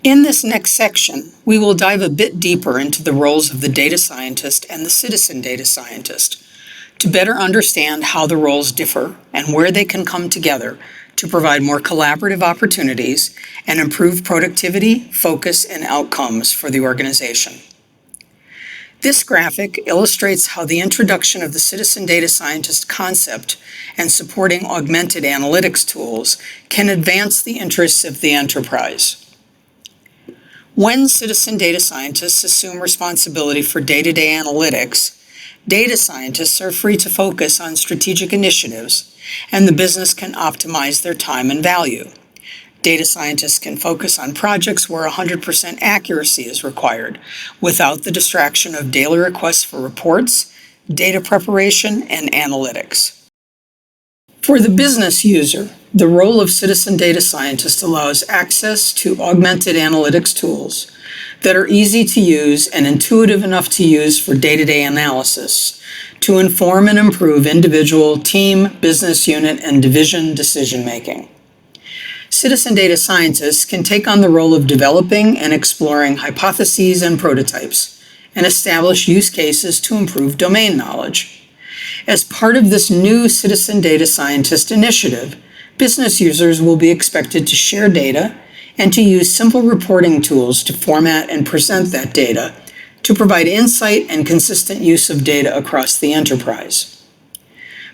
In this next section, we will dive a bit deeper into the roles of the data scientist and the citizen data scientist to better understand how the roles differ and where they can come together to provide more collaborative opportunities and improve productivity, focus, and outcomes for the organization. This graphic illustrates how the introduction of the citizen data scientist concept and supporting augmented analytics tools can advance the interests of the enterprise. When citizen data scientists assume responsibility for day-to-day analytics, data scientists are free to focus on strategic initiatives, and the business can optimize their time and value. Data scientists can focus on projects where 100% accuracy is required, without the distraction of daily requests for reports, data preparation, and analytics. For the business user, the role of citizen data scientist allows access to augmented analytics tools that are easy to use and intuitive enough to use for day-to-day analysis to inform and improve individual, team, business unit, and division decision-making. Citizen data scientists can take on the role of developing and exploring hypotheses and prototypes and establish use cases to improve domain knowledge. As part of this new citizen data scientist initiative, business users will be expected to share data and to use simple reporting tools to format and present that data to provide insight and consistent use of data across the enterprise.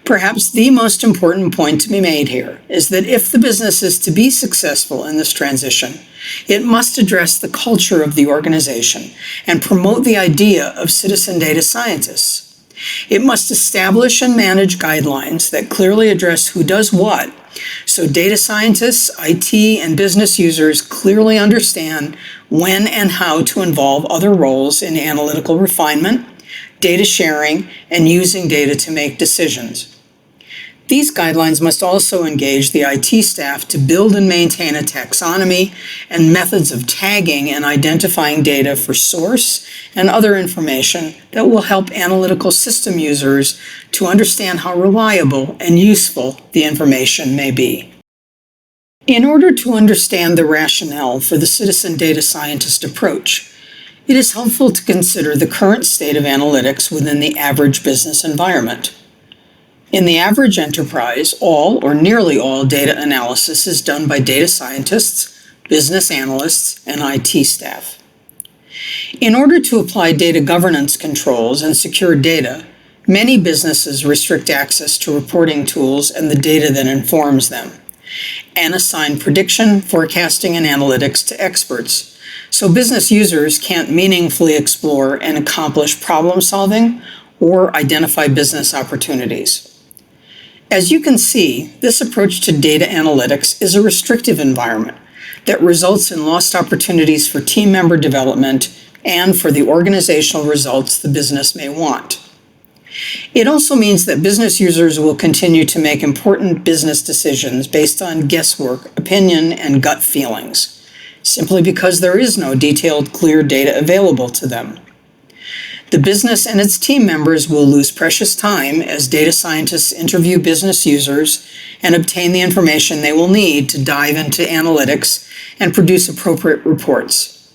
Perhaps the most important point to be made here is that if the business is to be successful in this transition, it must address the culture of the organization and promote the idea of citizen data scientists. It must establish and manage guidelines that clearly address who does what, so data scientists, IT, and business users clearly understand when and how to involve other roles in analytical refinement, data sharing, and using data to make decisions. These guidelines must also engage the IT staff to build and maintain a taxonomy and methods of tagging and identifying data for source and other information that will help analytical system users to understand how reliable and useful the information may be. In order to understand the rationale for the citizen data scientist approach, it is helpful to consider the current state of analytics within the average business environment. In the average enterprise, all or nearly all data analysis is done by data scientists, business analysts, and IT staff. In order to apply data governance controls and secure data, many businesses restrict access to reporting tools and the data that informs them, and assign prediction, forecasting, and analytics to experts, so business users can't meaningfully explore and accomplish problem solving or identify business opportunities. As you can see, this approach to data analytics is a restrictive environment that results in lost opportunities for team member development and for the organizational results the business may want. It also means that business users will continue to make important business decisions based on guesswork, opinion, and gut feelings, simply because there is no detailed, clear data available to them. The business and its team members will lose precious time as data scientists interview business users and obtain the information they will need to dive into analytics and produce appropriate reports.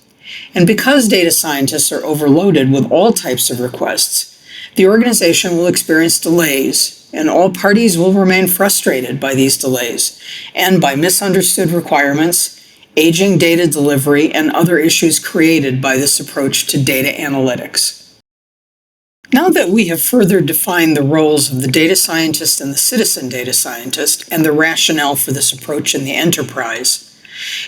And because data scientists are overloaded with all types of requests, the organization will experience delays, and all parties will remain frustrated by these delays and by misunderstood requirements, aging data delivery, and other issues created by this approach to data analytics. Now that we have further defined the roles of the data scientist and the citizen data scientist and the rationale for this approach in the enterprise,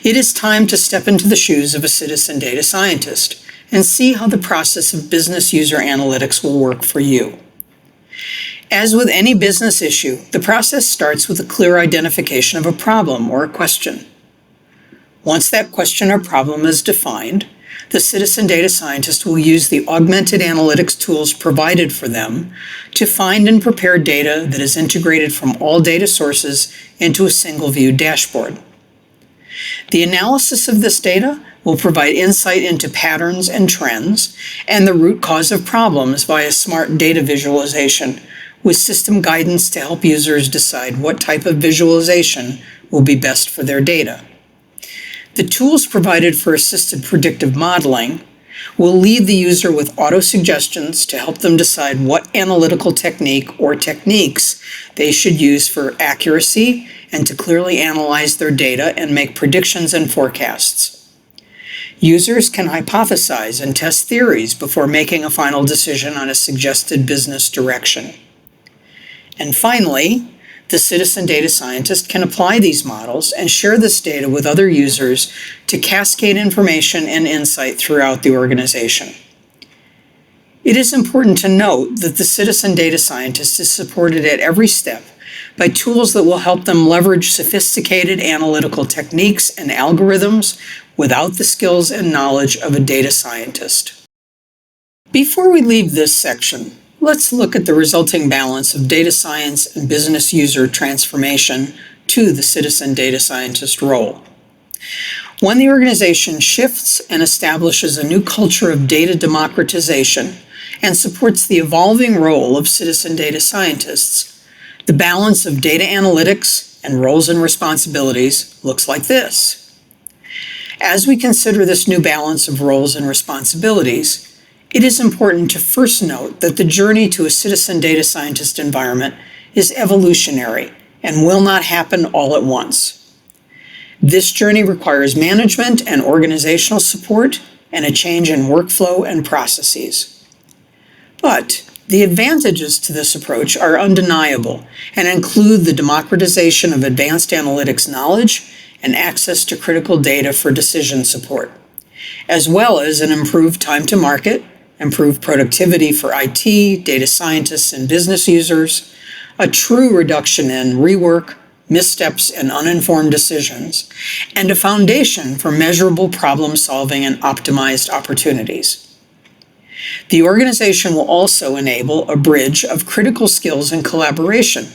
it is time to step into the shoes of a citizen data scientist and see how the process of business user analytics will work for you. As with any business issue, the process starts with a clear identification of a problem or a question. Once that question or problem is defined, the citizen data scientist will use the augmented analytics tools provided for them to find and prepare data that is integrated from all data sources into a single view dashboard. The analysis of this data will provide insight into patterns and trends and the root cause of problems via smart data visualization, with system guidance to help users decide what type of visualization will be best for their data. The tools provided for assisted predictive modeling will leave the user with auto-suggestions to help them decide what analytical technique or techniques they should use for accuracy and to clearly analyze their data and make predictions and forecasts. Users can hypothesize and test theories before making a final decision on a suggested business direction. And finally, the citizen data scientist can apply these models and share this data with other users to cascade information and insight throughout the organization. It is important to note that the citizen data scientist is supported at every step by tools that will help them leverage sophisticated analytical techniques and algorithms without the skills and knowledge of a data scientist. Before we leave this section, let's look at the resulting balance of data science and business user transformation to the citizen data scientist role. When the organization shifts and establishes a new culture of data democratization and supports the evolving role of citizen data scientists, the balance of data analytics and roles and responsibilities looks like this. As we consider this new balance of roles and responsibilities, it is important to first note that the journey to a citizen data scientist environment is evolutionary and will not happen all at once. This journey requires management and organizational support and a change in workflow and processes. But the advantages to this approach are undeniable and include the democratization of advanced analytics knowledge and access to critical data for decision support, as well as an improved time to market, improved productivity for IT, data scientists, and business users, a true reduction in rework, missteps, and uninformed decisions, and a foundation for measurable problem solving and optimized opportunities. The organization will also enable a bridge of critical skills and collaboration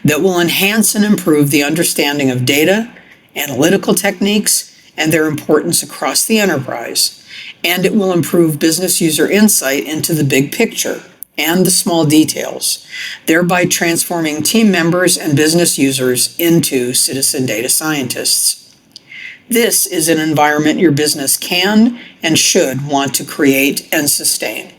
that will enhance and improve the understanding of data, analytical techniques, and their importance across the enterprise, and it will improve business user insight into the big picture and the small details, thereby transforming team members and business users into citizen data scientists. This is an environment your business can and should want to create and sustain.